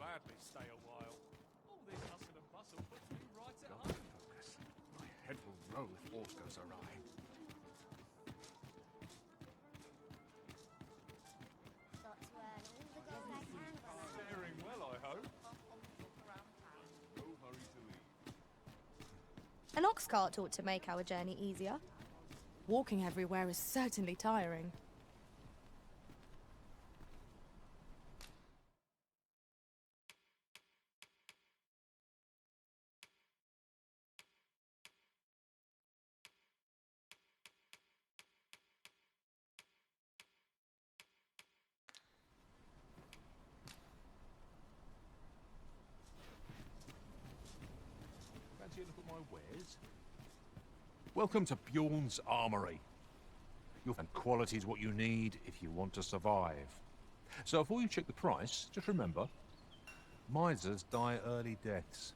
gladly stay a while. All this hustle and bustle puts me right at home. Focus. My head will roll if aught goes awry. Got to earn all the gold I can from it. Faring well, I hope. No hurry to leave. An ox cart ought to make our journey easier. Walking everywhere is certainly tiring. Fancy a look at my wares? Welcome to Bjorn's Armory. You'll find quality is what you need if you want to survive. So before you check the price, just remember, misers die early deaths.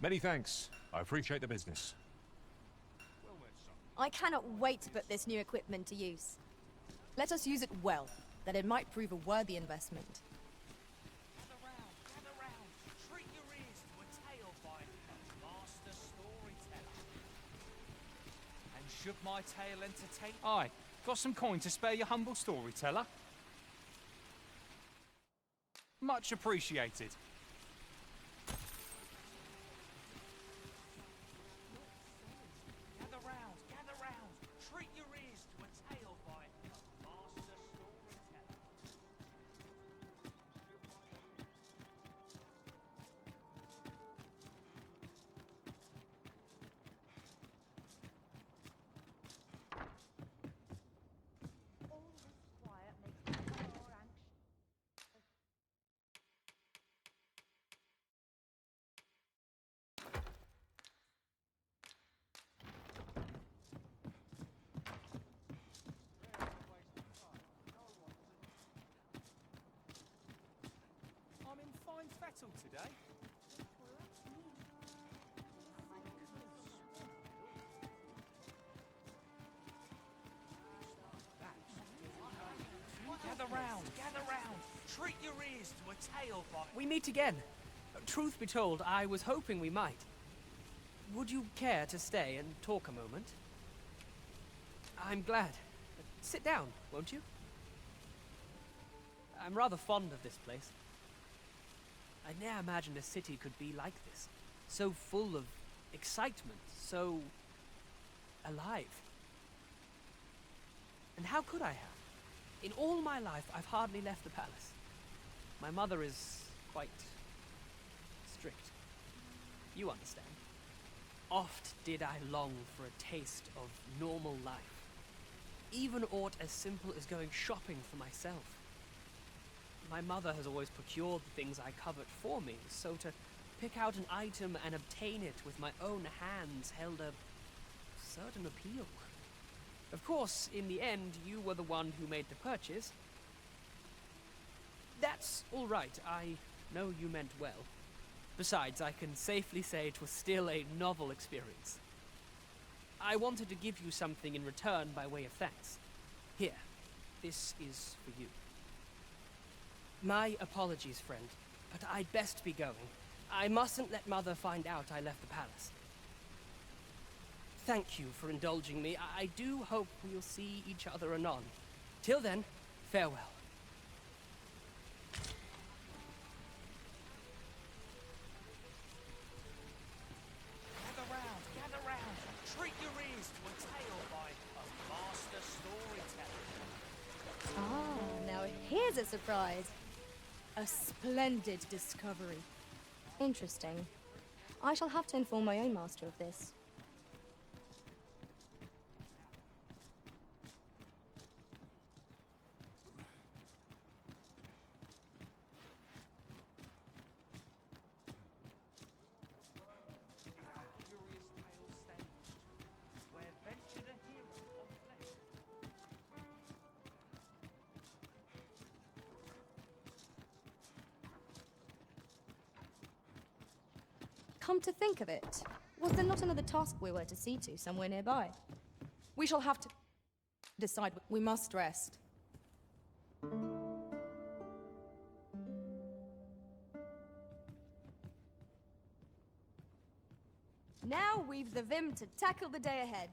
Many thanks. I appreciate the business. I cannot wait to put this new equipment to use. Let us use it well, that it might prove a worthy investment. Gather round. Treat your ears to a tale by a master storyteller. And should my tale entertain... Aye, got some coin to spare your humble storyteller? Much appreciated. Gather round. Treat your ears to a tale by a master storyteller. All this quiet makes me more anxious. I'm in fine fettle today. Gather round. Treat your ears to a tale by... We meet again. Truth be told, I was hoping we might. Would you care to stay and talk a moment? I'm glad. Sit down, won't you? I'm rather fond of this place. I ne'er imagined a city could be like this. So full of excitement, so alive. And how could I have? In all my life, I've hardly left the palace. My mother is quite strict. You understand. Oft did I long for a taste of normal life. Even aught as simple as going shopping for myself. My mother has always procured the things I covet for me, so to pick out an item and obtain it with my own hands held a certain appeal. Of course, in the end, you were the one who made the purchase. That's all right. I know you meant well. Besides, I can safely say it was still a novel experience. I wanted to give you something in return by way of thanks. Here, this is for you. My apologies, friend, but I'd best be going. I mustn't let Mother find out I left the palace. Thank you for indulging me. I do hope we'll see each other anon. Till then, farewell. Gather round. Treat your ears to a tale by a master storyteller. Ah, now here's a surprise. A splendid discovery. Interesting. I shall have to inform my own master of this. Curious tale stage, where ventured a hero of flesh. Come to think of it, was there not another task we were to see to somewhere nearby? We shall have to decide. We must rest. Now we've the vim to tackle the day ahead.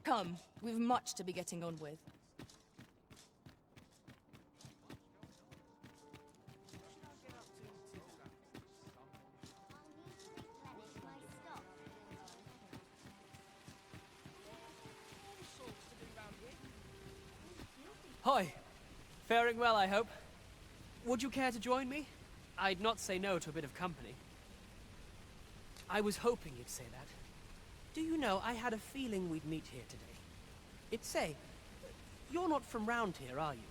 Come, we've much to be getting on with. I'll need to replenish my stock. Hoi! Faring well, I hope. Would you care to join me? I'd not say no to a bit of company. I was hoping you'd say that. Do you know, I had a feeling we'd meet here today. It's say, you're not from round here, are you?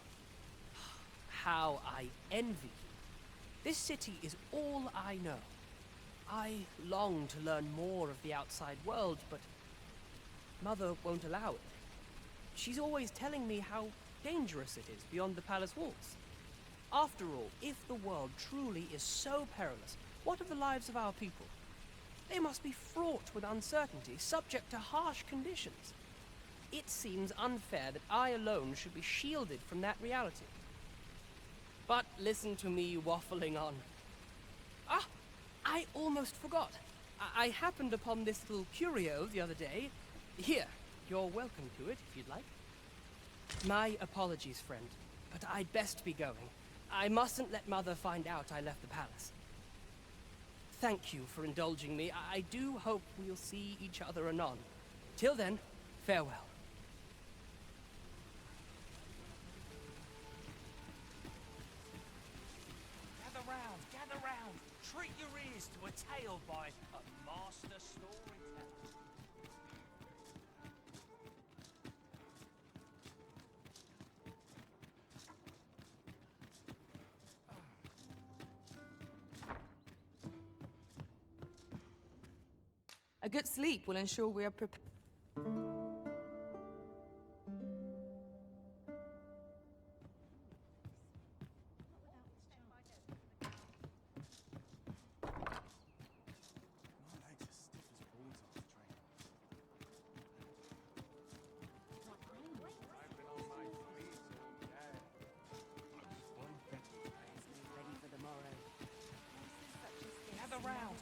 How I envy you. This city is all I know. I long to learn more of the outside world, but Mother won't allow it. She's always telling me how dangerous it is beyond the palace walls. After all, if the world truly is so perilous, what of the lives of our people? They must be fraught with uncertainty, subject to harsh conditions. It seems unfair that I alone should be shielded from that reality. But listen to me waffling on. Ah, I almost forgot. I happened upon this little curio the other day. Here, you're welcome to it if you'd like. My apologies, friend, but I'd best be going. I mustn't let Mother find out I left the palace. Thank you for indulging me. I do hope we'll see each other anon. Till then, farewell. Gather round. Treat your ears to a tale by a master storyteller. A good sleep will ensure we are prepared.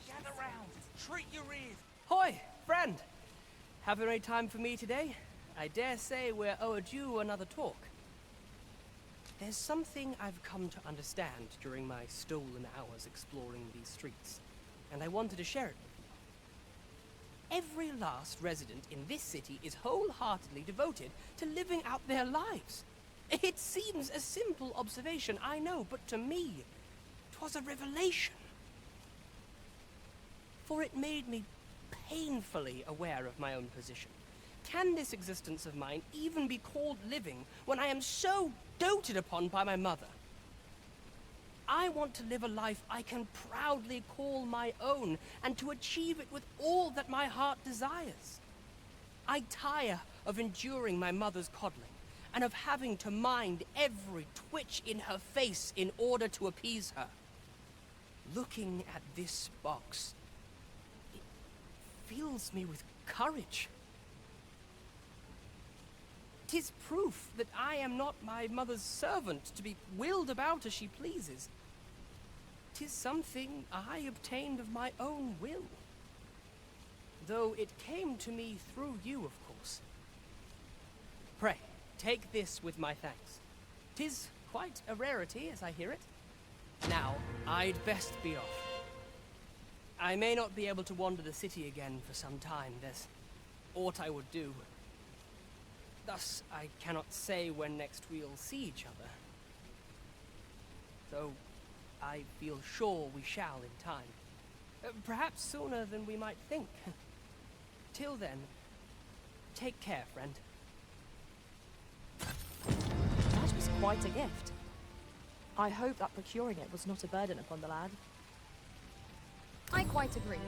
Gather round. Treat your ears. Hoi, friend! Having any time for me today? I dare say we're overdue another talk. There's something I've come to understand during my stolen hours exploring these streets, and I wanted to share it with you. Every last resident in this city is wholeheartedly devoted to living out their lives. It seems a simple observation, I know, but to me, 'twas a revelation. For it made me painfully aware of my own position. Can this existence of mine even be called living when I am so doted upon by my mother? I want to live a life I can proudly call my own, and to achieve it with all that my heart desires. I tire of enduring my mother's coddling, and of having to mind every twitch in her face in order to appease her. Looking at this box, it fills me with courage. 'Tis proof that I am not my mother's servant to be wheeled about as she pleases. 'Tis something I obtained of my own will. Though it came to me through you, of course. Pray, take this with my thanks. 'Tis quite a rarity, as I hear it. Now, I'd best be off. I may not be able to wander the city again for some time. There's aught I would do. Thus, I cannot say when next we'll see each other. Though I feel sure we shall in time. Perhaps sooner than we might think. Till then, take care, friend. That was quite a gift. I hope that procuring it was not a burden upon the lad. I quite agree.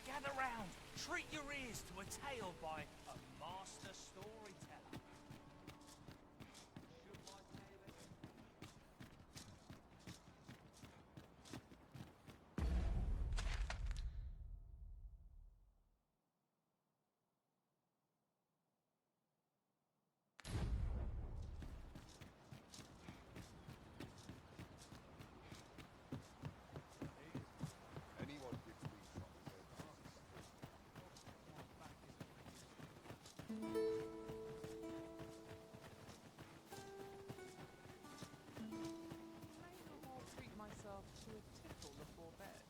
Gather round. Treat your ears to a tale by a master storyteller. Should my tale Anyone gives me I'll treat myself to a tickle before bed.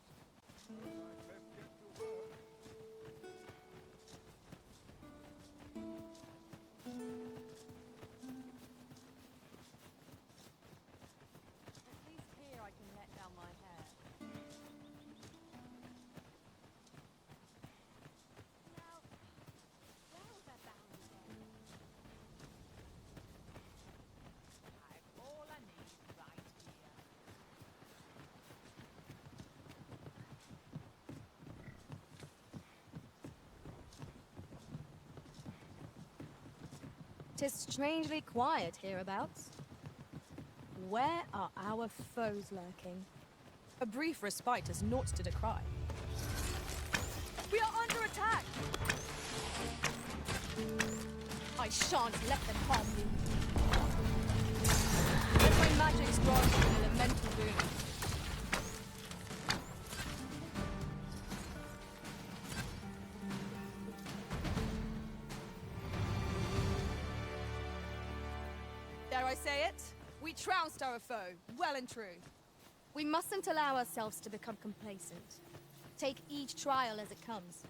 At least here I can let down my hair. Now, where was I bound again? I've all I need right here. "'Tis strangely quiet hereabouts. Where are our foes lurking? A brief respite is naught to decry. We are under attack! I shan't let them harm you. Let my magic grant you an elemental boon. Dare I say it? We trounced our foe, well and true. We mustn't allow ourselves to become complacent. Take each trial as it comes.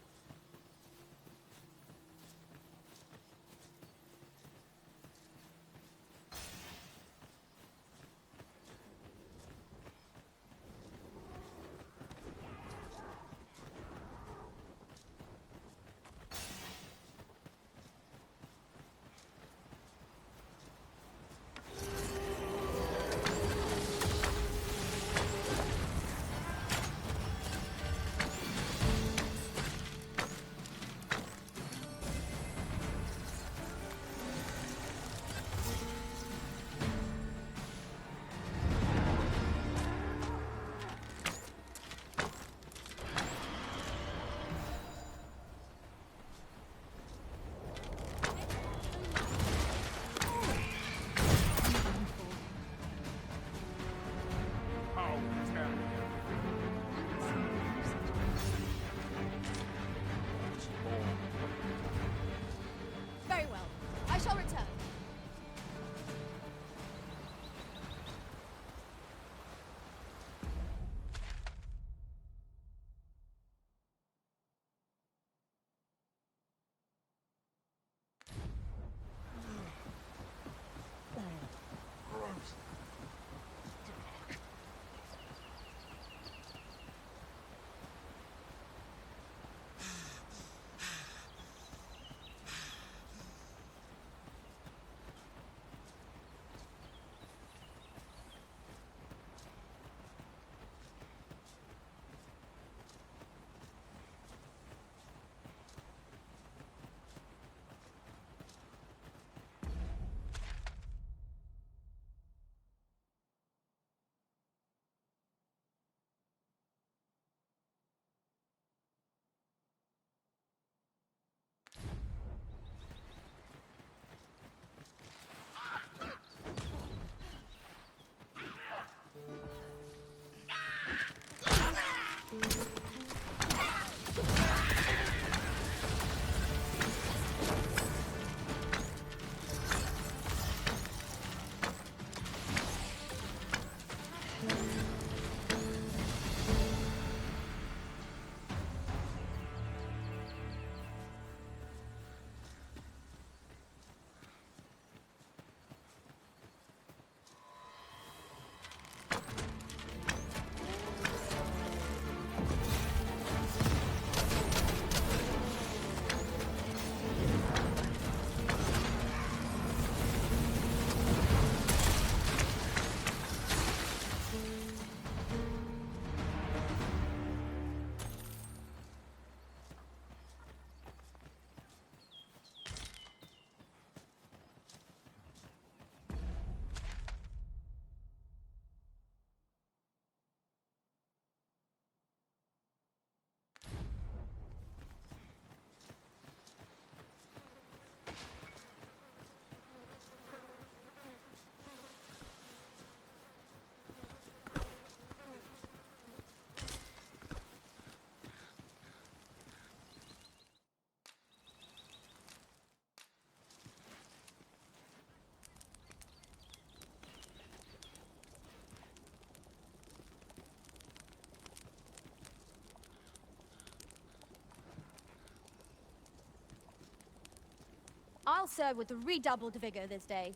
I'll serve with redoubled vigor this day.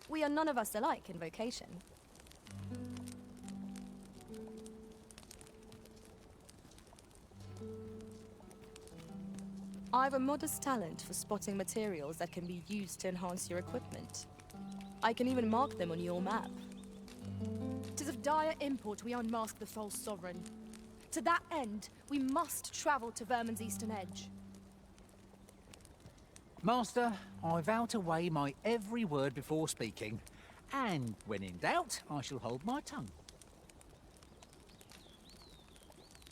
We are none of us alike in vocation. I've a modest talent for spotting materials that can be used to enhance your equipment. I can even mark them on your map. 'Tis of dire import we unmask the false sovereign. To that end, we must travel to Vermin's eastern edge. Master, I vow to weigh my every word before speaking, and when in doubt, I shall hold my tongue.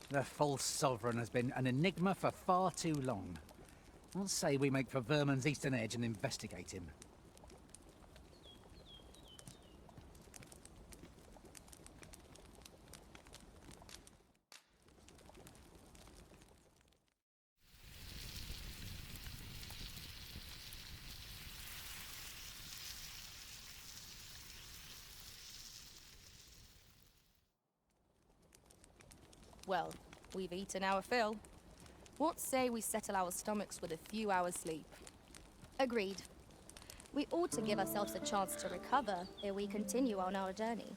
The false sovereign has been an enigma for far too long. Let's say we make for Vermin's eastern edge and investigate him. Well, we've eaten our fill. What say we settle our stomachs with a few hours' sleep? Agreed. We ought to give ourselves a chance to recover ere we continue on our journey.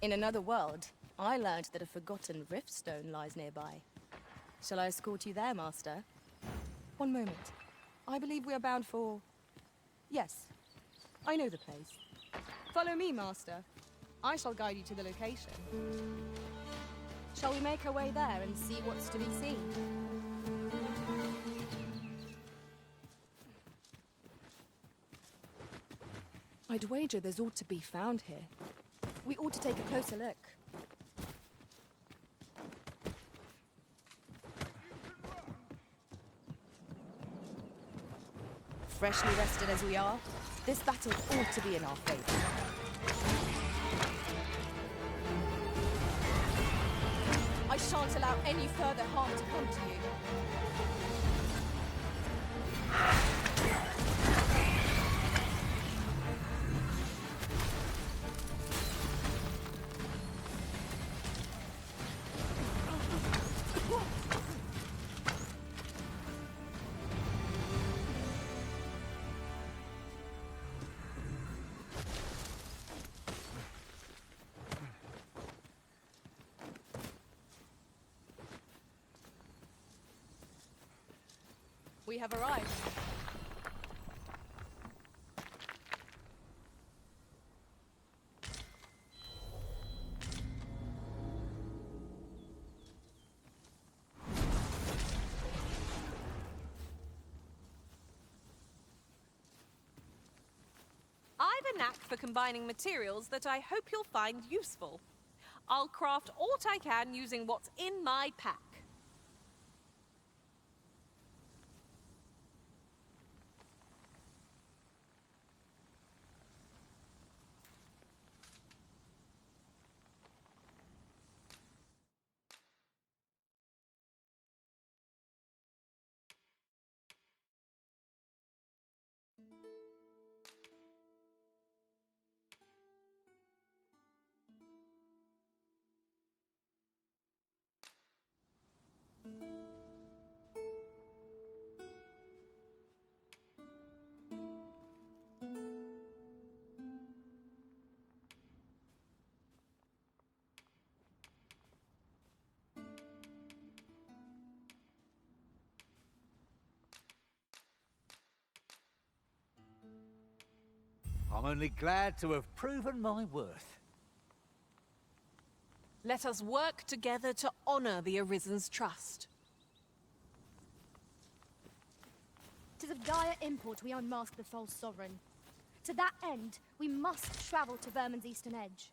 In another world, I learned that a forgotten riftstone lies nearby. Shall I escort you there, Master? One moment. I believe we are bound for... Yes, I know the place. Follow me, Master. I shall guide you to the location. Shall we make our way there and see what's to be seen? I'd wager there's aught to be found here. We ought to take a closer look. Freshly rested as we are, this battle ought to be in our favor. I shan't allow any further harm to come to you. We have arrived. I've a knack for combining materials that I hope you'll find useful. I'll craft aught I can using what's in my pack. I'm only glad to have proven my worth. Let us work together to honor the Arisen's trust. 'Tis of dire import we unmask the false sovereign. To that end, we must travel to Vermin's eastern edge.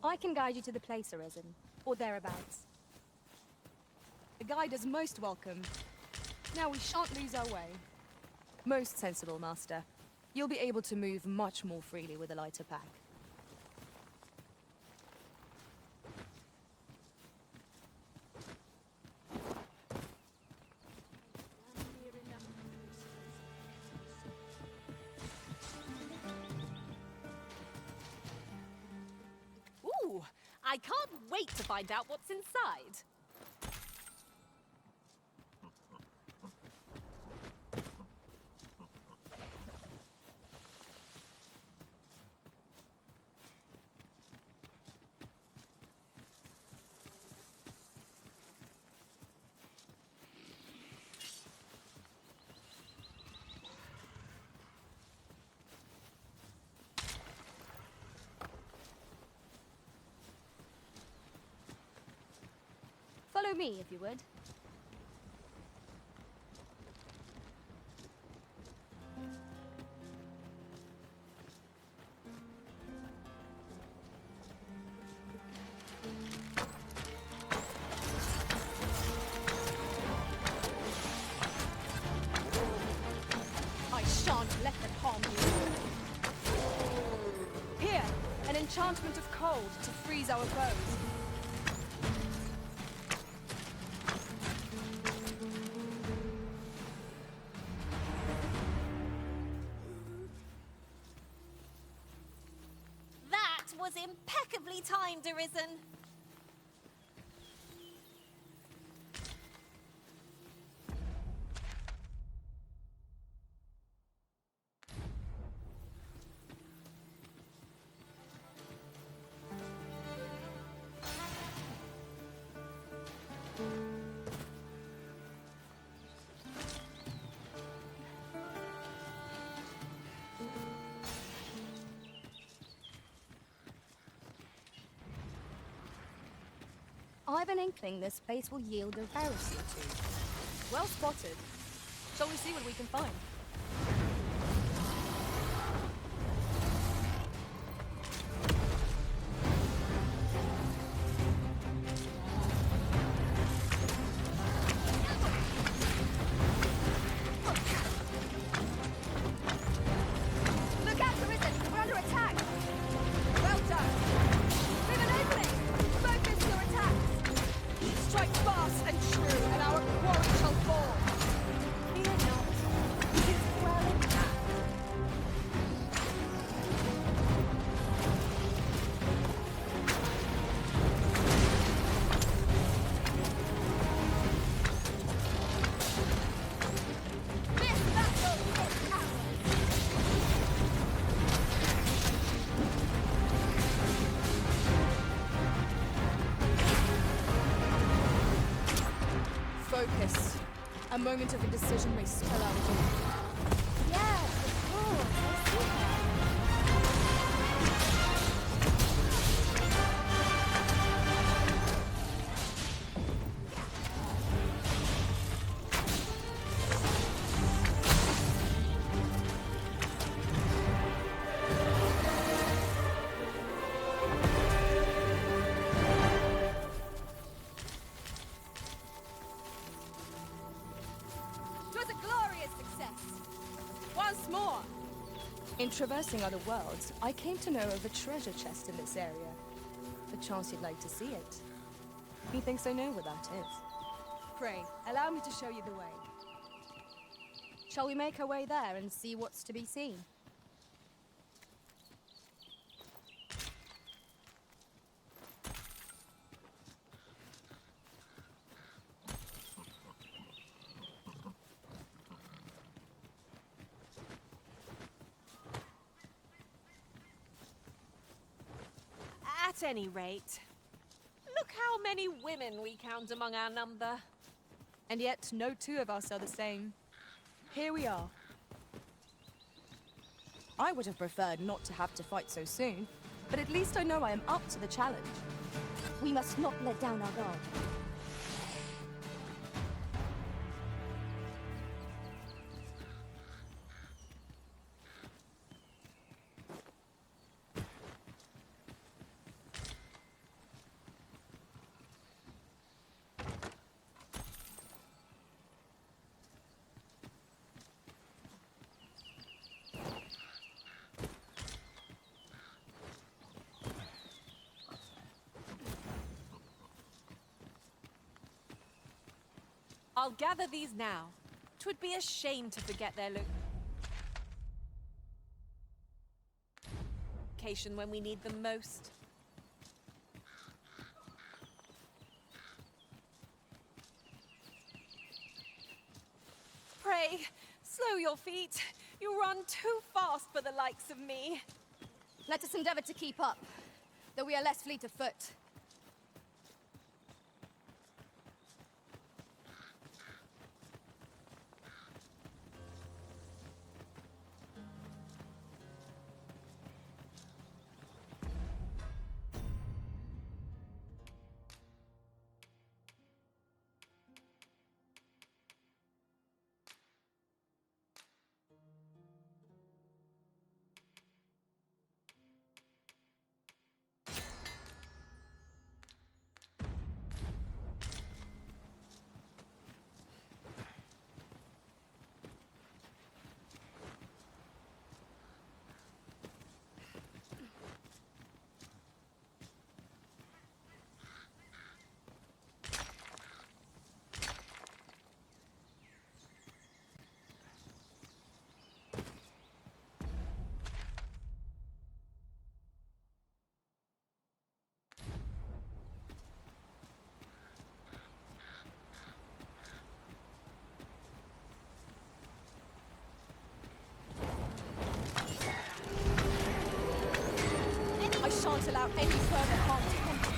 I can guide you to the place, Arisen, or thereabouts. The guide is most welcome. Now we shan't lose our way. Most sensible, Master. You'll be able to move much more freely with a lighter pack. Ooh, I can't wait to find out what's inside. Follow me, if you would. I shan't let them harm you. Here, an enchantment of cold to freeze our foes. That was impeccably timed, Arisen. I've an inkling this place will yield a heresy or two. Well spotted. Shall we see what we can find? Look out, Arisen! We're under attack! Well done! We've an opening! Focus your attacks! Strike fast and true, and our quarry shall fall. Fear not. It is well in hand. This battle is ours! Focus. A moment of indecision may spell out death. Yes, of course. I see that. Twas a glorious success. Once more. In traversing other worlds, I came to know of a treasure chest in this area. Perchance you'd like to see it. Methinks I know where that is. Pray, allow me to show you the way. Shall we make our way there and see what's to be seen? At any rate, look how many women we count among our number. And yet, no two of us are the same. Here we are. I would have preferred not to have to fight so soon, but at least I know I am up to the challenge. We must not let down our guard. I'll gather these now. 'Twould be a shame to forget their location when we need them most. Pray, slow your feet. You run too fast for the likes of me. Let us endeavor to keep up, though we are less fleet of foot. I shan't allow any further harm to come to you.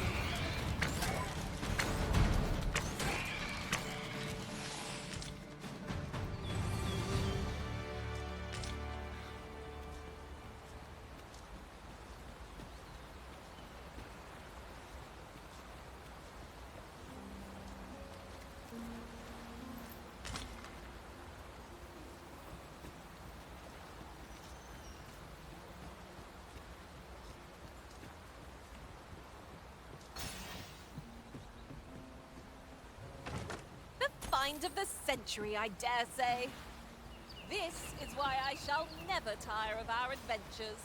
Find of the century, I dare say. This is why I shall never tire of our adventures.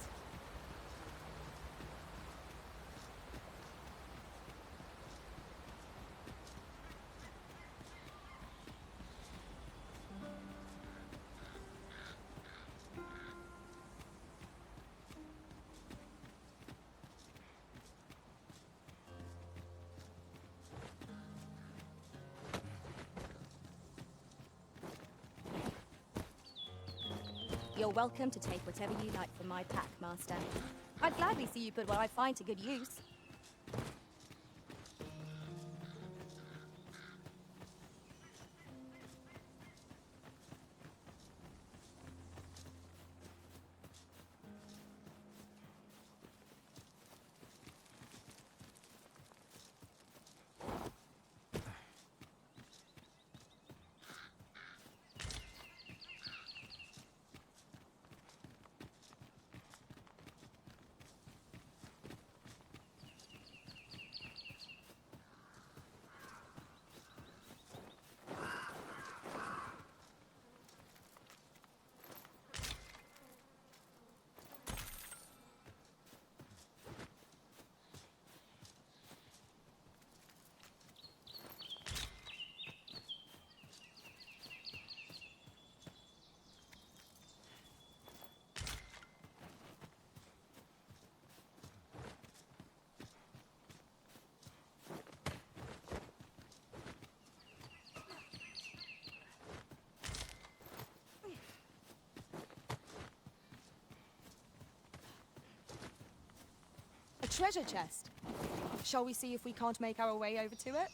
You're welcome to take whatever you like from my pack, Master. I'd gladly see you put what I find to good use. A treasure chest. Shall we see if we can't make our way over to it?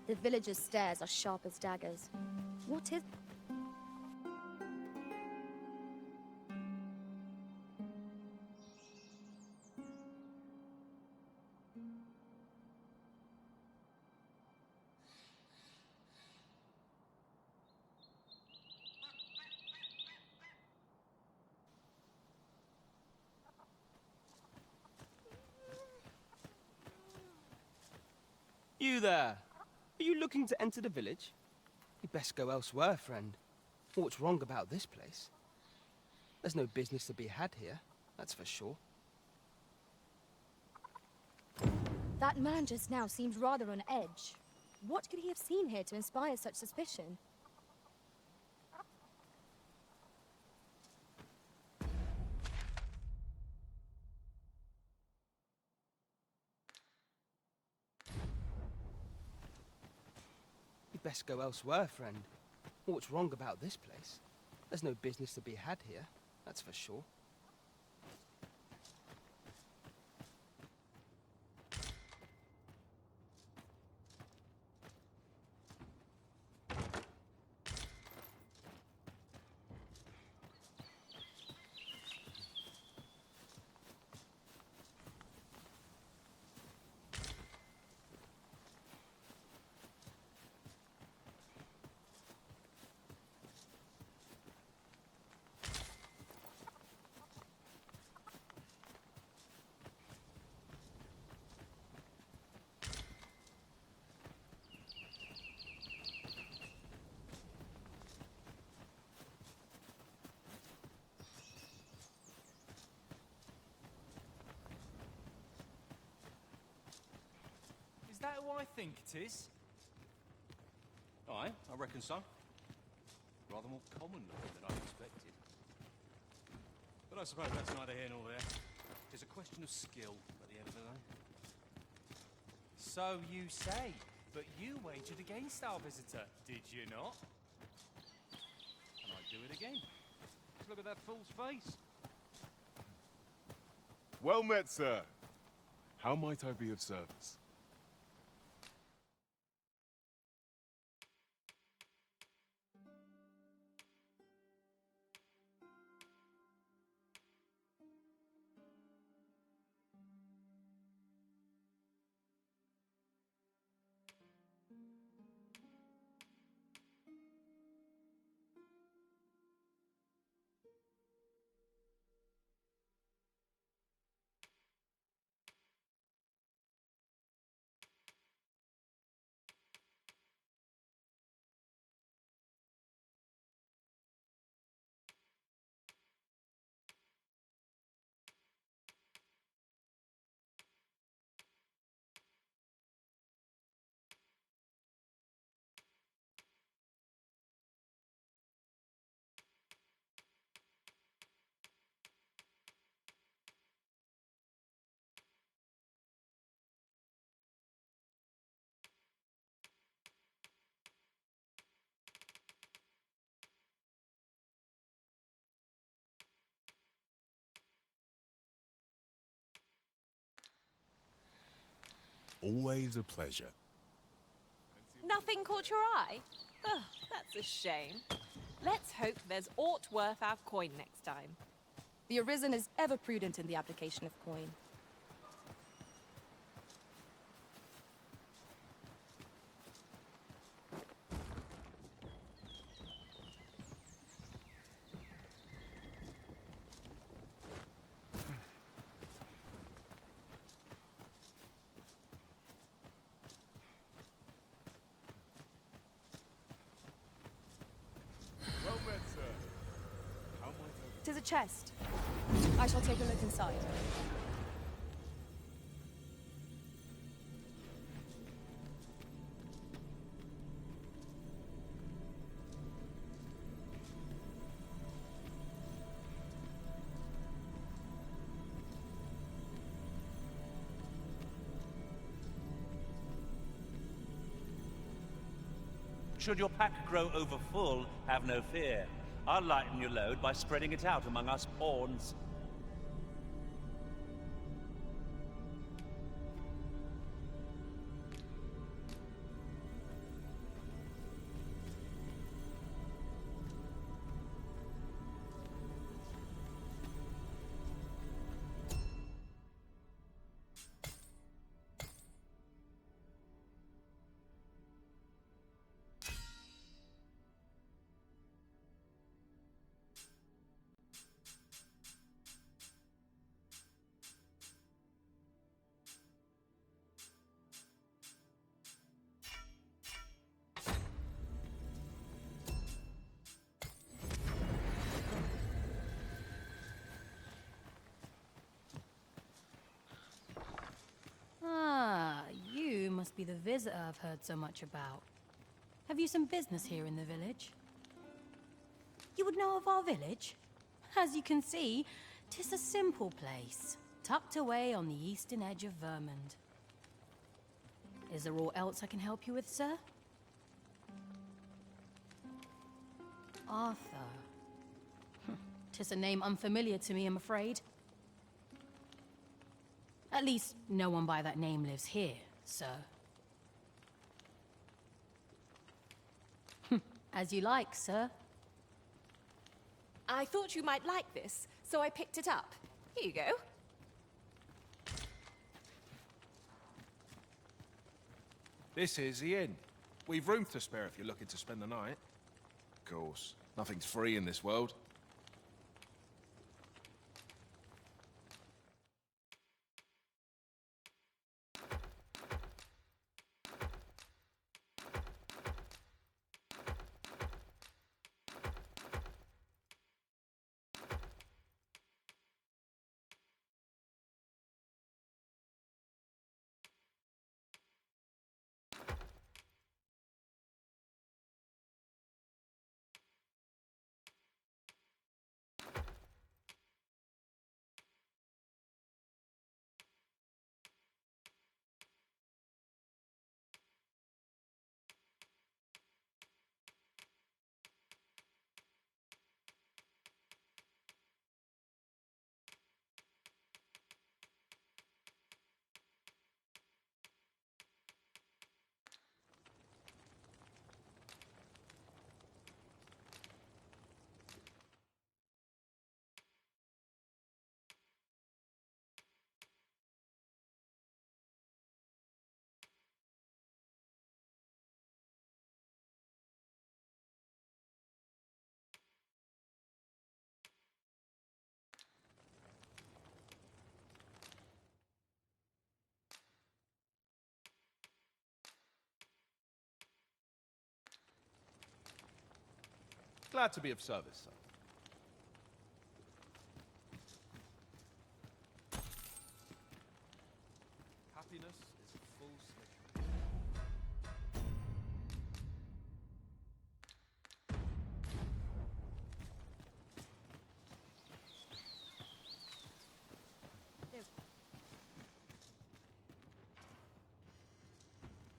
The villagers' stares are sharp as daggers. What is... You there! Are you looking to enter the village? You'd best go elsewhere, friend. What's wrong about this place? There's no business to be had here, that's for sure. That man just now seemed rather on edge. What could he have seen here to inspire such suspicion? You'd best go elsewhere, friend. What's wrong about this place? There's no business to be had here, that's for sure. Is that who I think it is? Aye, I reckon so. Rather more common looking than I expected. But I suppose that's neither here nor there. It's a question of skill at the end of the day. So you say, but you wagered against our visitor, did you not? And I'd do it again. Just look at that fool's face. Well met, sir. How might I be of service? Always a pleasure. Nothing caught your eye? Ugh, that's a shame. Let's hope there's aught worth our coin next time. The Arisen is ever prudent in the application of coin. Well met, sir. How might I... 'Tis a chest. I shall take a look inside. Should your pack grow overfull, have no fear. I'll lighten your load by spreading it out among us pawns. must be the visitor I've heard so much about. Have you some business here in the village? You would know of our village? As you can see, 'tis a simple place, tucked away on the eastern edge of Vermund. Is there aught else I can help you with, sir? Arthur. 'Tis a name unfamiliar to me, I'm afraid. At least, no one by that name lives here, sir. As you like, sir. I thought you might like this, so I picked it up. Here you go. This is the inn. We've room to spare if you're looking to spend the night. Of course, nothing's free in this world. Glad to be of service, sir. Happiness is a full slip.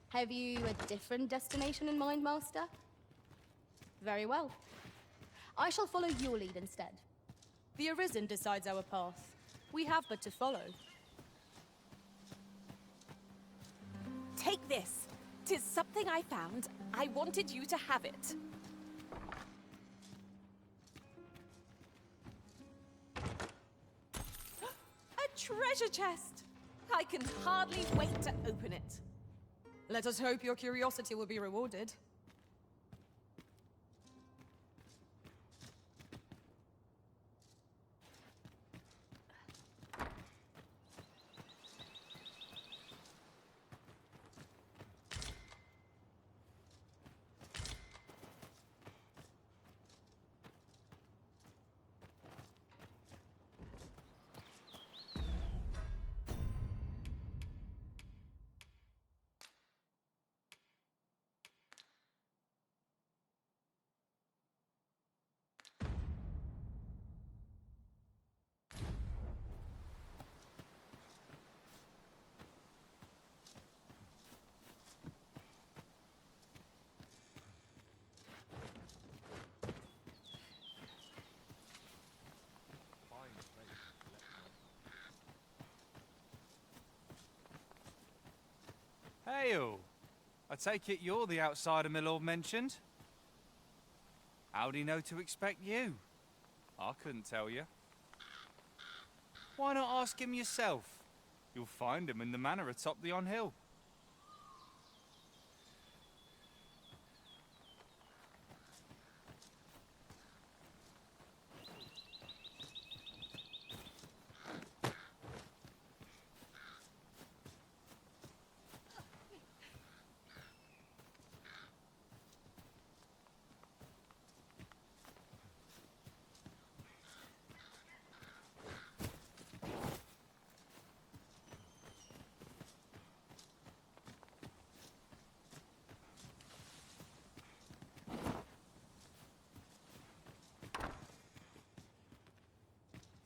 Have you a different destination in mind, Master? Very well. I shall follow your lead instead. The Arisen decides our path. We have but to follow. Take this. 'Tis something I found. I wanted you to have it. A treasure chest! I can hardly wait to open it. Let us hope your curiosity will be rewarded. Hail! I take it you're the outsider my lord mentioned? How'd he know to expect you? I couldn't tell you. Why not ask him yourself? You'll find him in the manor atop the on-hill.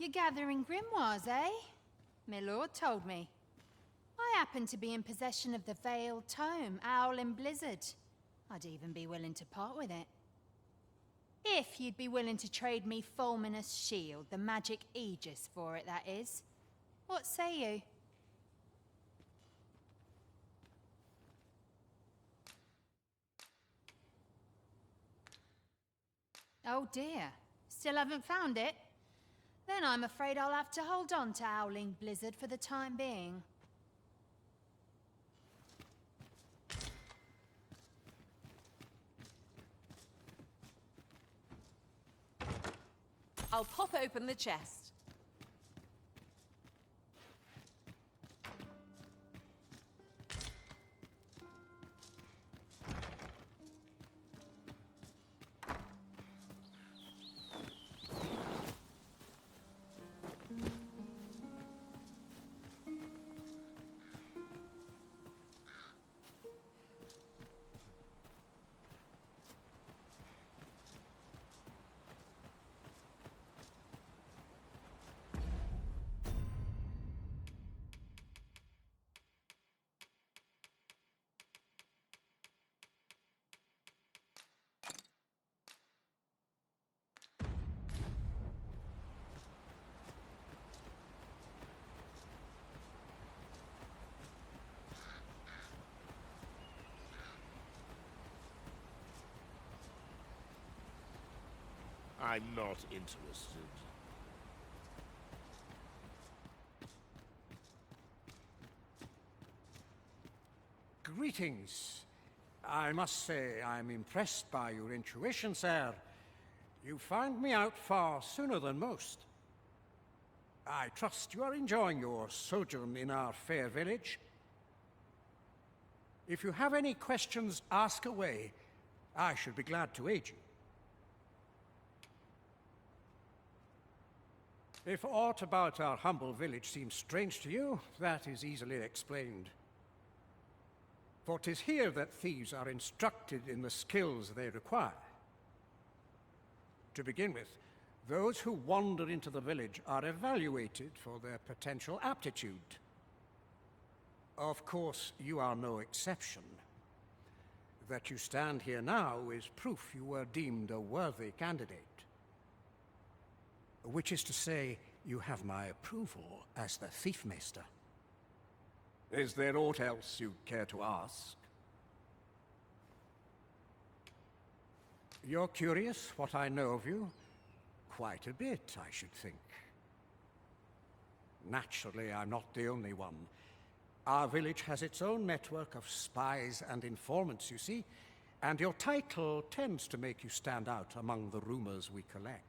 You're gathering grimoires, eh? My lord told me. I happen to be in possession of the Veiled Tome, Owl in Blizzard. I'd even be willing to part with it. If you'd be willing to trade me Fulminous Shield, the magic Aegis for it, that is. What say you? Oh dear. Still haven't found it? Then I'm afraid I'll have to hold on to Owling Blizzard for the time being. I'll pop open the chest. I'm not interested. Greetings. I must say I'm impressed by your intuition, sir. You found me out far sooner than most. I trust you are enjoying your sojourn in our fair village. If you have any questions, ask away. I should be glad to aid you. If aught about our humble village seems strange to you, that is easily explained. For 'tis here that thieves are instructed in the skills they require. To begin with, those who wander into the village are evaluated for their potential aptitude. Of course, you are no exception. That you stand here now is proof you were deemed a worthy candidate. Which is to say, you have my approval as the Thiefmeister. Is there aught else you'd care to ask? You're curious what I know of you? Quite a bit, I should think. Naturally, I'm not the only one. Our village has its own network of spies and informants, you see, and your title tends to make you stand out among the rumors we collect.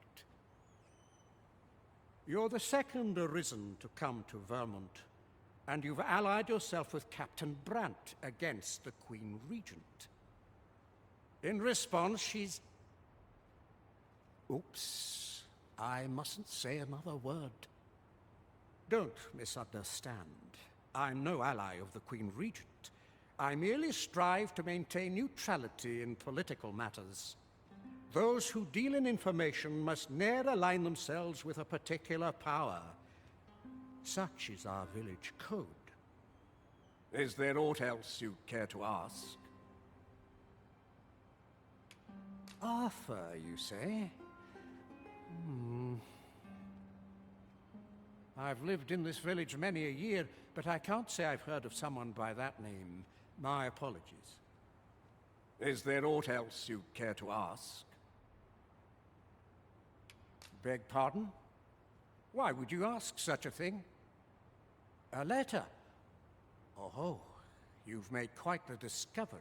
You're the second Arisen to come to Vermont, and you've allied yourself with Captain Brandt against the Queen Regent. In response, she's... Oops, I mustn't say another word. Don't misunderstand. I'm no ally of the Queen Regent. I merely strive to maintain neutrality in political matters. Those who deal in information must ne'er align themselves with a particular power. Such is our village code. Is there aught else you'd care to ask? Arthur, you say? I've lived in this village many a year, but I can't say I've heard of someone by that name. My apologies. Is there aught else you'd care to ask? Beg pardon? Why would you ask such a thing? A letter? Oh, you've made quite the discovery.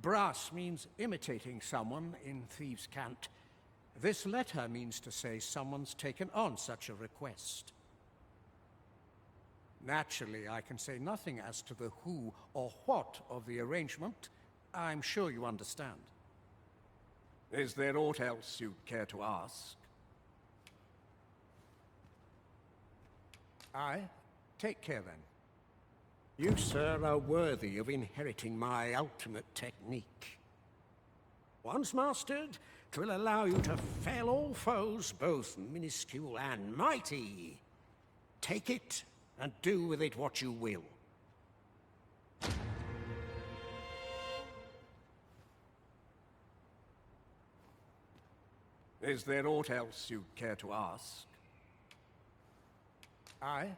Brass means imitating someone in thieves' cant. This letter means to say someone's taken on such a request. Naturally, I can say nothing as to the who or what of the arrangement. I'm sure you understand. Is there aught else you'd care to ask? Aye. Take care, then. You, sir, are worthy of inheriting my ultimate technique. Once mastered, 'Twill allow you to fell all foes, both minuscule and mighty. Take it, and do with it what you will. Is there aught else you'd care to ask? Aye.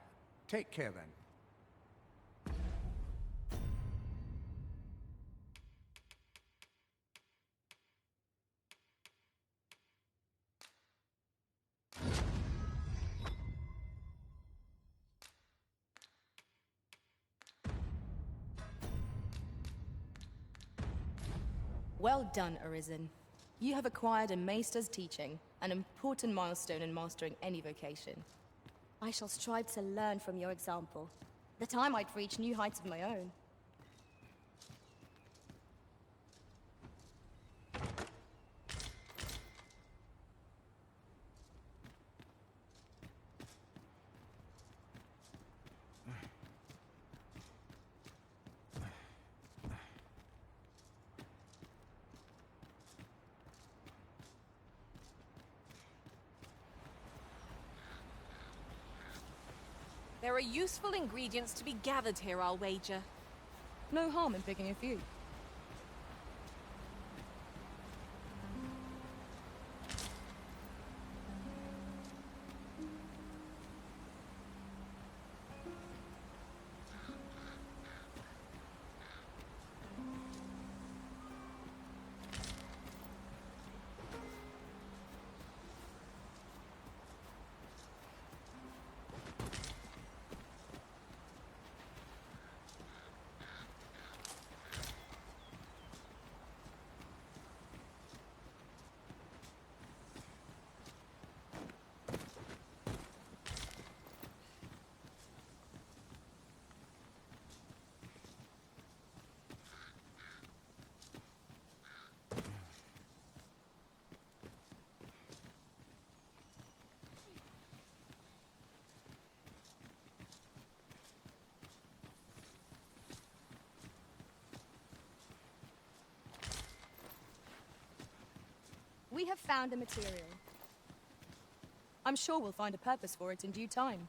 Take care, then. Well done, Arisen. You have acquired a Maester's teaching, an important milestone in mastering any vocation. I shall strive to learn from your example, that I might reach new heights of my own. There are useful ingredients to be gathered here, I'll wager. No harm in picking a few. We have found a material. I'm sure we'll find a purpose for it in due time.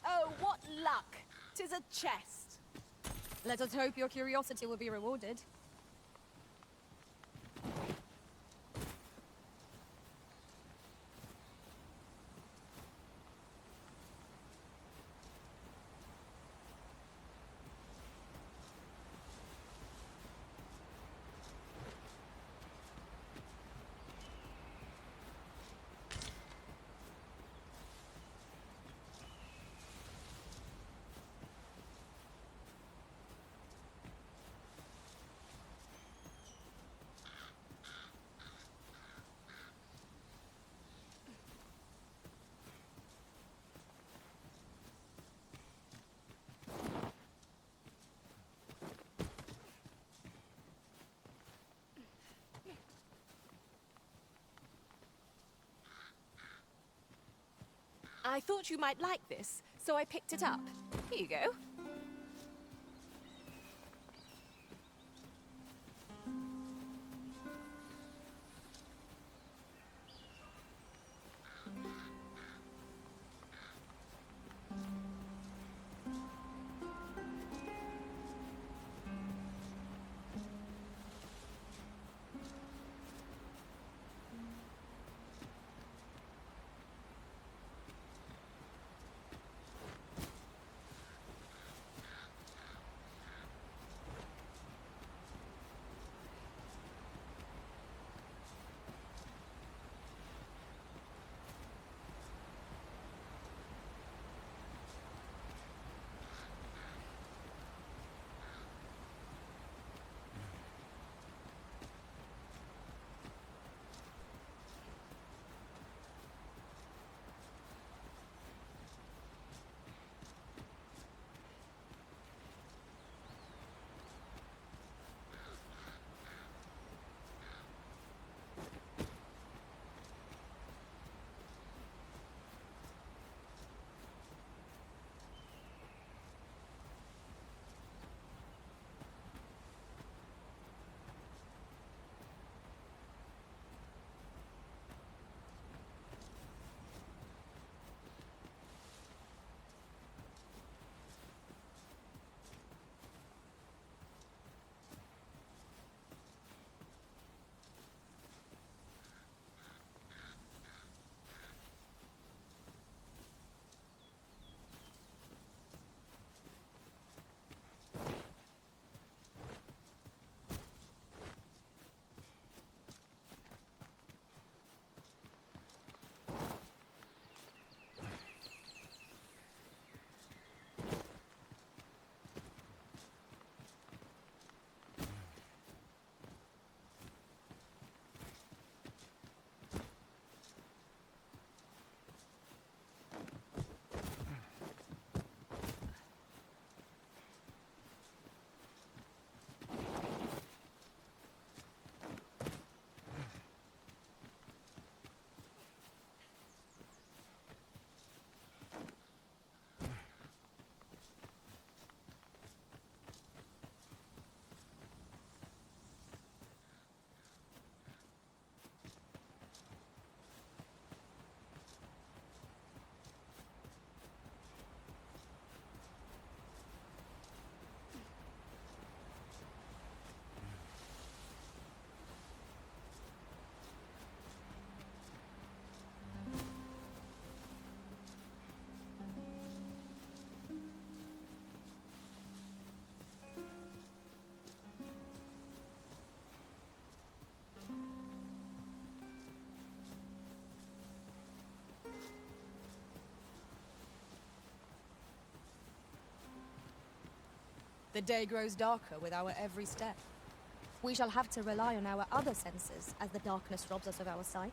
Oh, what luck! 'Tis a chest. Let us hope your curiosity will be rewarded. I thought you might like this, so I picked it up. Here you go. The day grows darker with our every step. We shall have to rely on our other senses as the darkness robs us of our sight.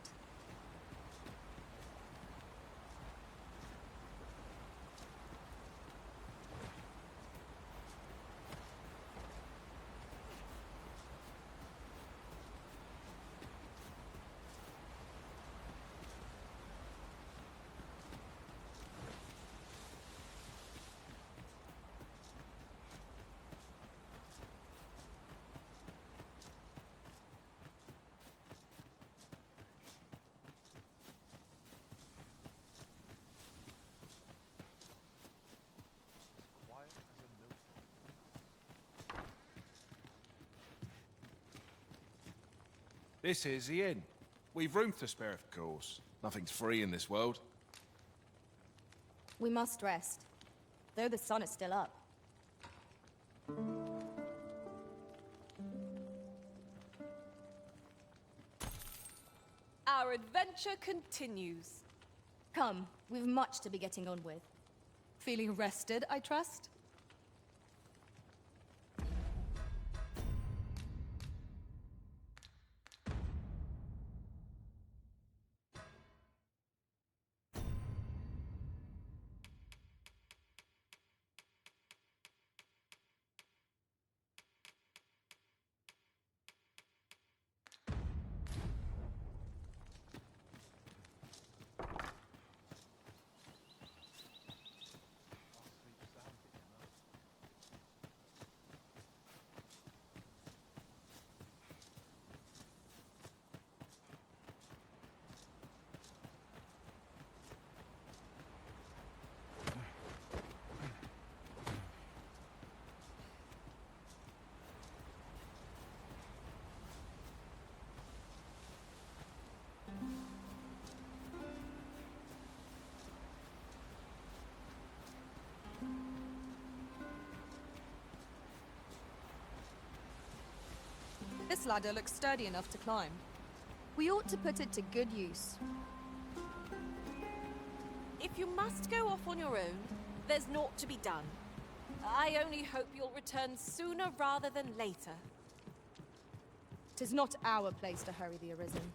This is the inn. We've room to spare, of course. Nothing's free in this world. We must rest, though the sun is still up. Our adventure continues. Come, we've much to be getting on with. Feeling rested, I trust? This ladder looks sturdy enough to climb. We ought to put it to good use. If you must go off on your own, there's naught to be done. I only hope you'll return sooner rather than later. 'Tis not our place to hurry the Arisen.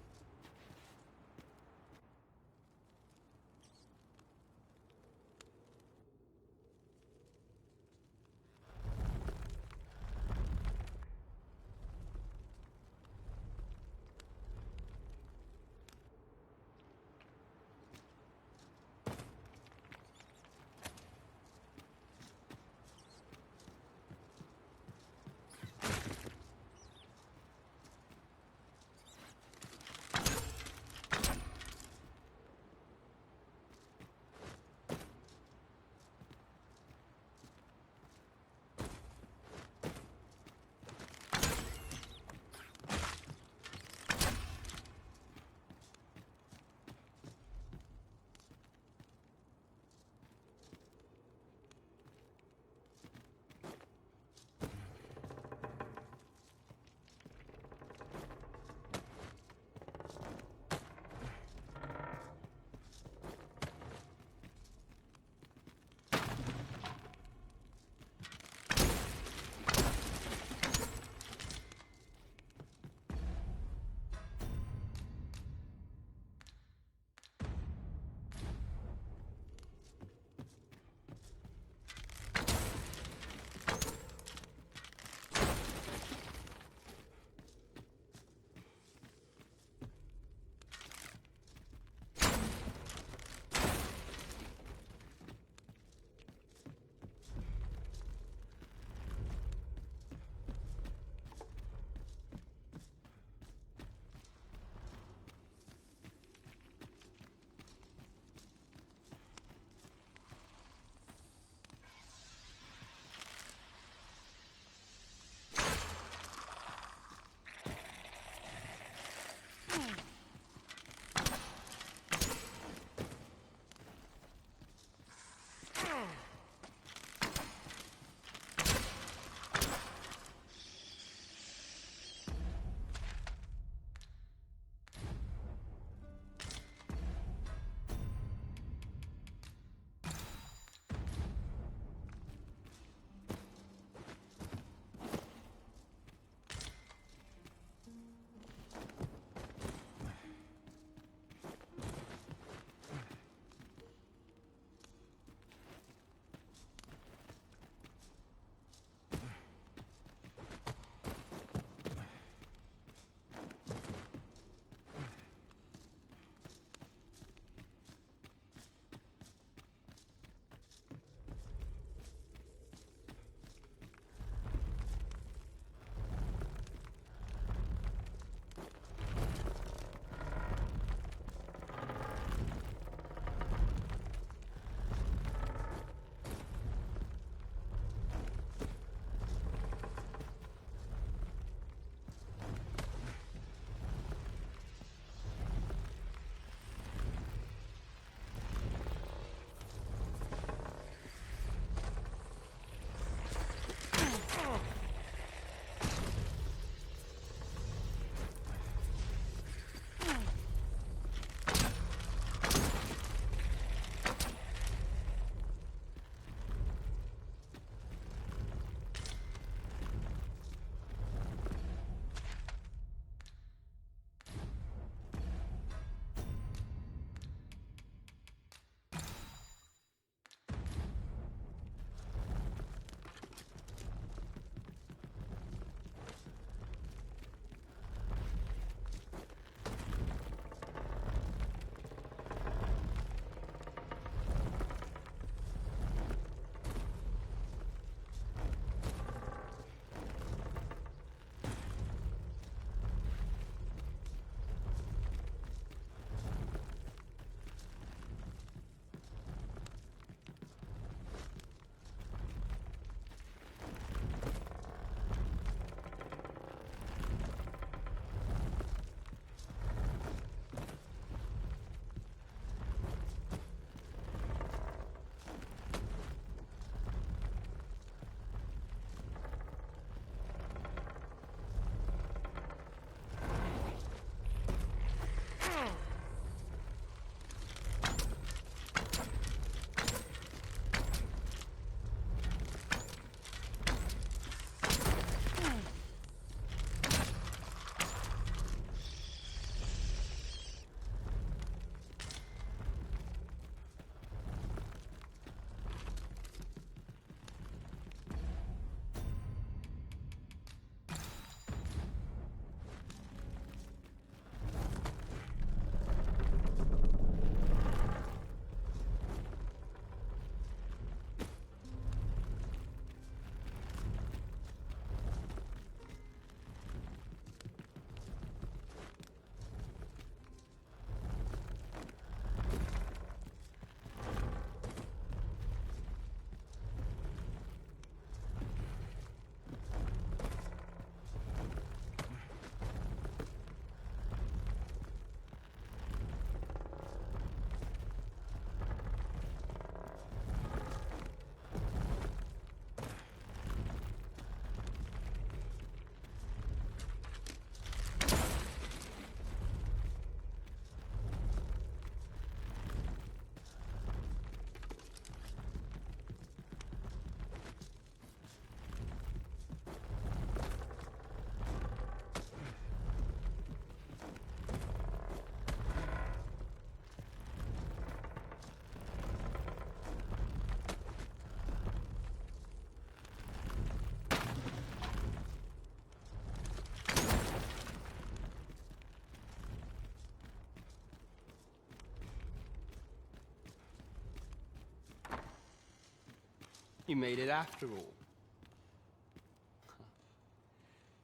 You made it after all.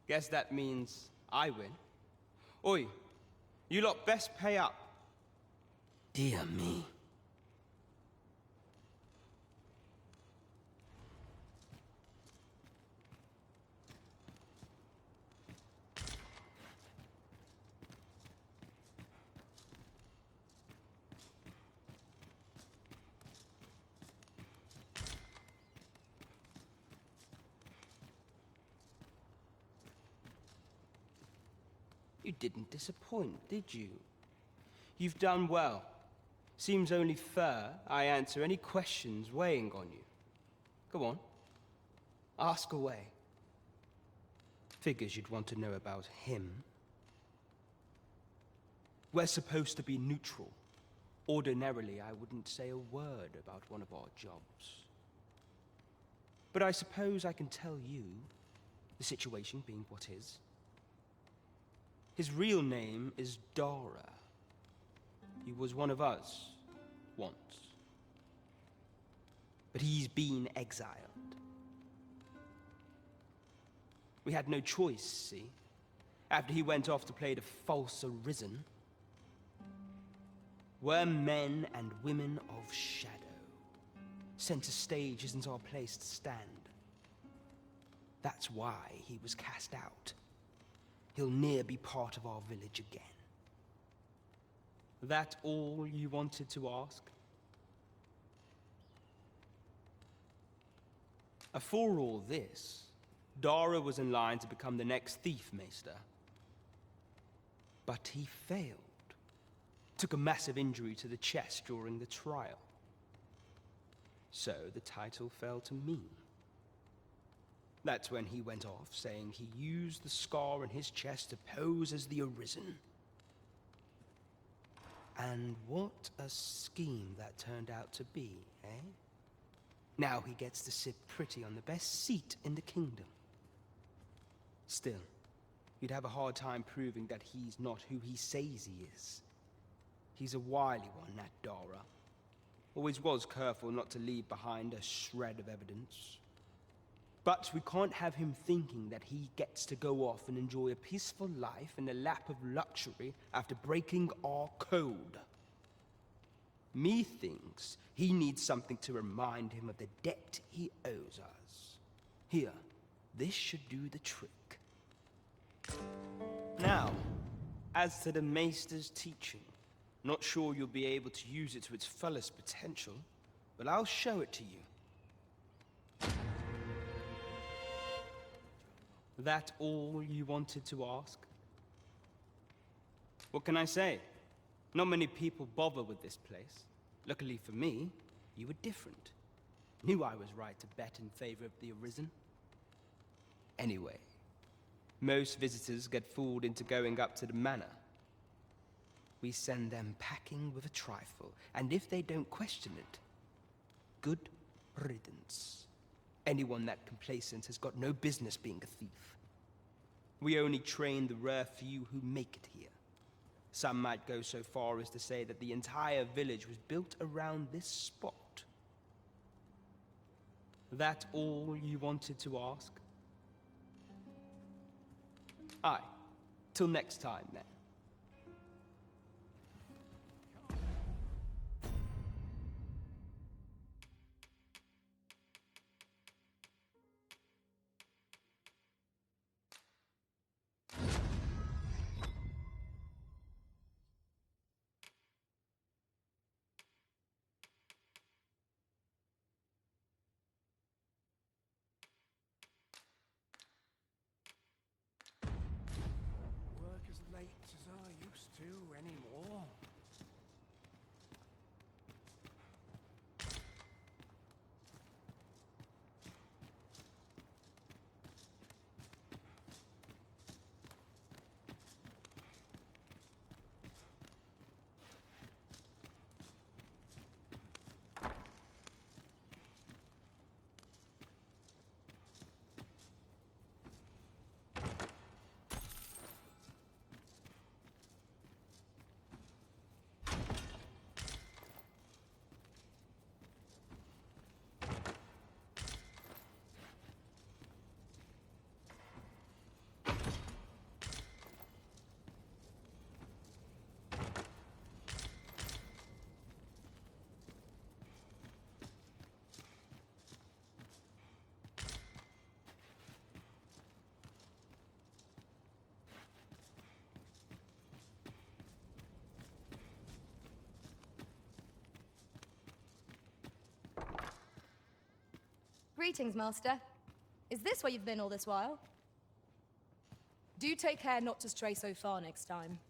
Guess that means I win. Oi, you lot best pay up. Dear me. You didn't disappoint, did you? You've done well. Seems only fair I answer any questions weighing on you. Go on. Ask away. Figures you'd want to know about him. We're supposed to be neutral. Ordinarily, I wouldn't say a word about one of our jobs. But I suppose I can tell you, the situation being what is. His real name is Dara. He was one of us, once. But he's been exiled. We had no choice, see? After he went off to play the false Arisen, we're men and women of shadow. Center stage isn't our place to stand. That's why he was cast out. He'll ne'er be part of our village again. That all you wanted to ask? For all this, Dara was in line to become the next thief maester. But he failed. Took a massive injury to the chest during the trial. So the title fell to me. That's when he went off, saying he used the scar on his chest to pose as the Arisen. And what a scheme that turned out to be, eh? Now he gets to sit pretty on the best seat in the kingdom. Still, you'd have a hard time proving that he's not who he says he is. He's a wily one, that Dara. Always was careful not to leave behind a shred of evidence. But we can't have him thinking that he gets to go off and enjoy a peaceful life in a lap of luxury after breaking our code. Methinks he needs something to remind him of the debt he owes us. Here, this should do the trick. Now, as to the Maester's teaching, not sure you'll be able to use it to its fullest potential, but I'll show it to you. That all you wanted to ask? What can I say? Not many people bother with this place. Luckily for me, you were different. Knew I was right to bet in favor of the Arisen. Anyway, most visitors get fooled into going up to the manor. We send them packing with a trifle, and if they don't question it, good riddance. Anyone that complacent has got no business being a thief. We only train the rare few who make it here. Some might go so far as to say that the entire village was built around this spot. That all you wanted to ask? Aye. Till next time, then. Work as late as Greetings, Master. Is this where you've been all this while? Do take care not to stray so far next time.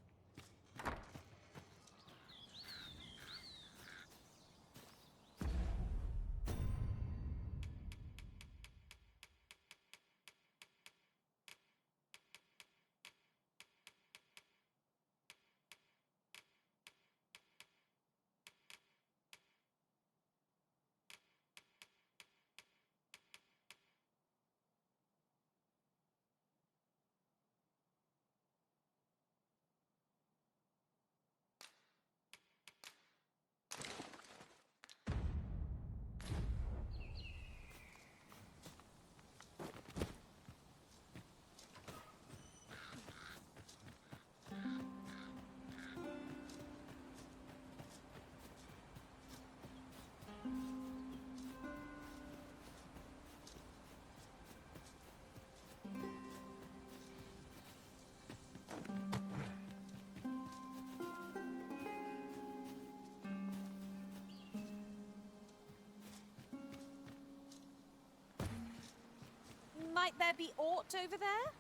Might there be aught over there?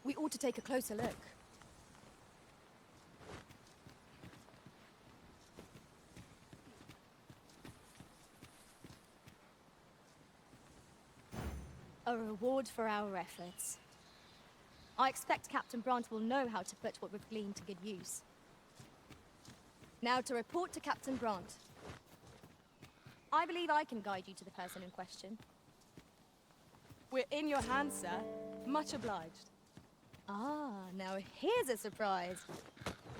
We ought to take a closer look. A reward for our efforts. I expect Captain Brant will know how to put what we've gleaned to good use. Now to report to Captain Brant. I believe I can guide you to the person in question. We're in your hands, sir. Much obliged. Ah, now here's a surprise.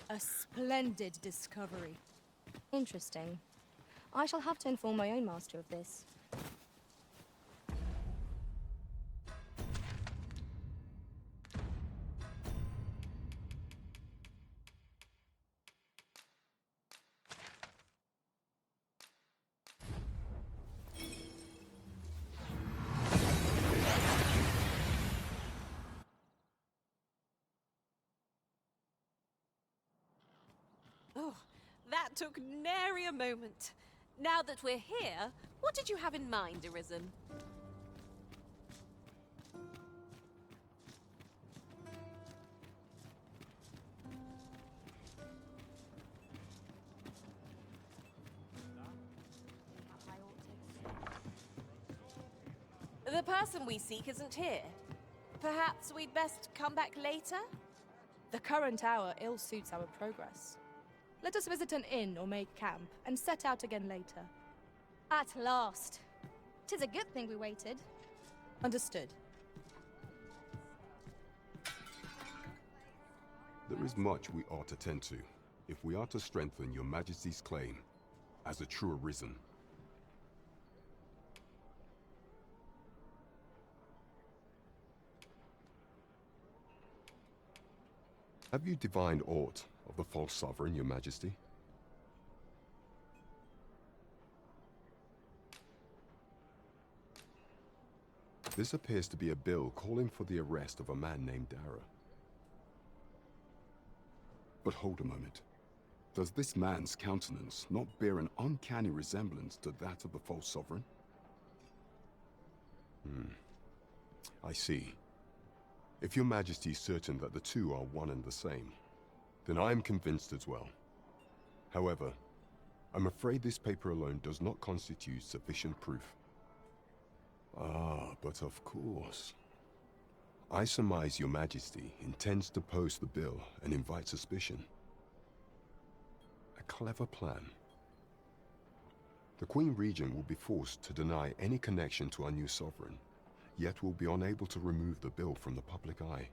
A splendid discovery. Interesting. I shall have to inform my own master of this. Oh, that took nary a moment. Now that we're here, what did you have in mind, Arisen? The person we seek isn't here. Perhaps we'd best come back later? The current hour ill suits our progress. Let us visit an inn or make camp, and set out again later. At last. 'Tis a good thing we waited. Understood. There is much we ought to tend to, if we are to strengthen your Majesty's claim as a true Arisen. Have you divined aught of the false sovereign, your Majesty? This appears to be a bill calling for the arrest of a man named Dara. But hold a moment. Does this man's countenance not bear an uncanny resemblance to that of the false sovereign? I see. If your Majesty is certain that the two are one and the same, then I am convinced as well. However, I'm afraid this paper alone does not constitute sufficient proof. Ah, but of course. I surmise your Majesty intends to post the bill and invite suspicion. A clever plan. The Queen Regent will be forced to deny any connection to our new sovereign, yet will be unable to remove the bill from the public eye.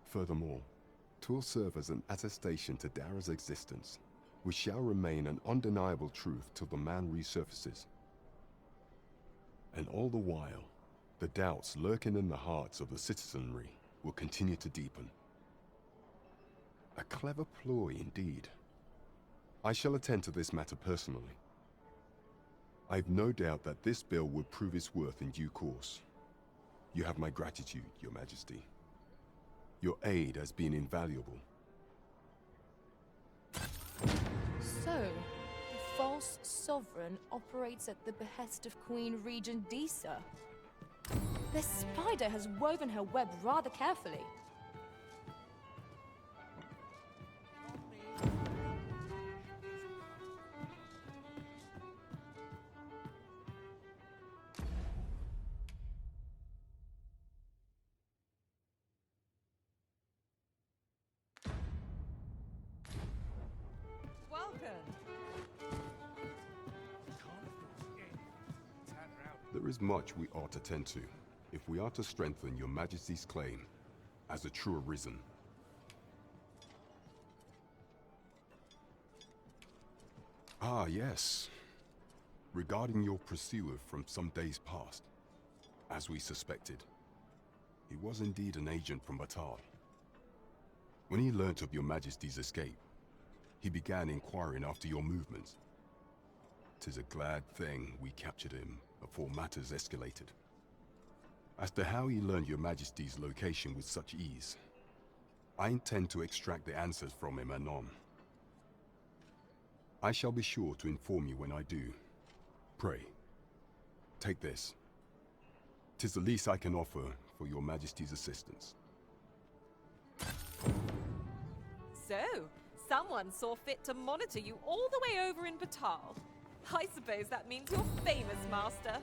Furthermore, 'twill serve as an attestation to Dara's existence, which shall remain an undeniable truth till the man resurfaces. And all the while, the doubts lurking in the hearts of the citizenry will continue to deepen. A clever ploy indeed. I shall attend to this matter personally. I've no doubt that this bill will prove its worth in due course. You have my gratitude, your Majesty. Your aid has been invaluable. So, the false sovereign operates at the behest of Queen Regent Disa. The spider has woven her web rather carefully. There is much we ought to tend to, if we are to strengthen your Majesty's claim as a true Arisen. Ah, yes. Regarding your pursuer from some days past, as we suspected, he was indeed an agent from Batal. When he learnt of your Majesty's escape, he began inquiring after your movements. 'Tis a glad thing we captured him before matters escalated. As to how he learned your Majesty's location with such ease, I intend to extract the answers from him anon. I shall be sure to inform you when I do. Pray, take this. 'Tis the least I can offer for your Majesty's assistance. So, someone saw fit to monitor you all the way over in Batal. I suppose that means you're famous, Master.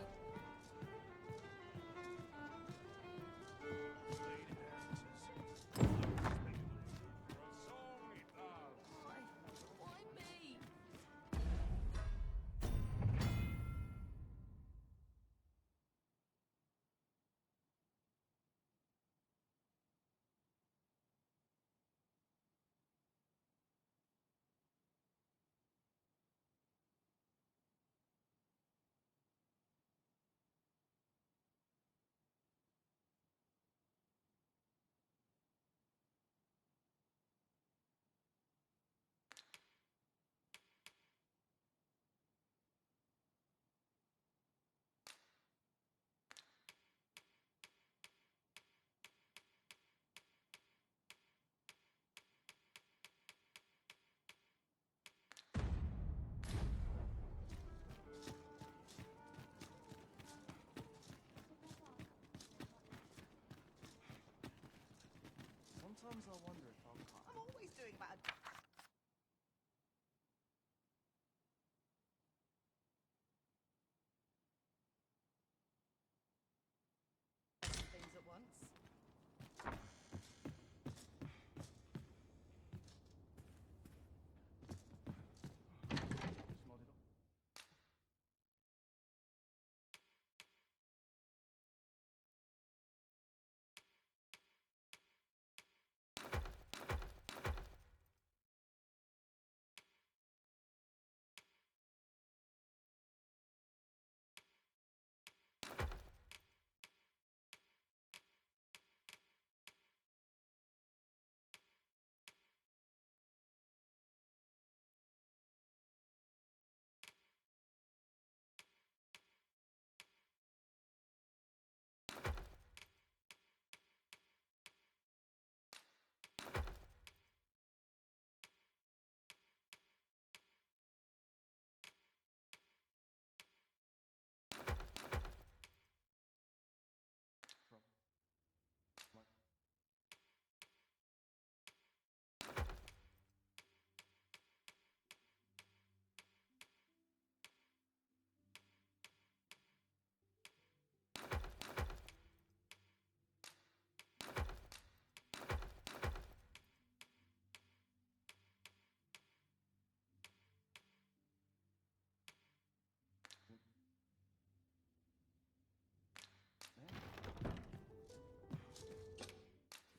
Sometimes I wonder if I'm always doing bad. Things at once.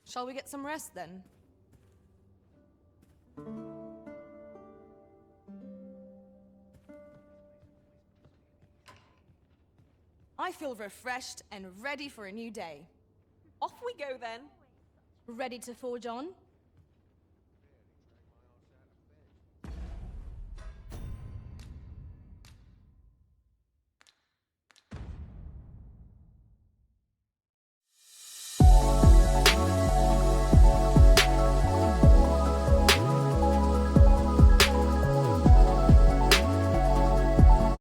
Shall we get some rest then? I feel refreshed and ready for a new day. Off we go then. Ready to forge on?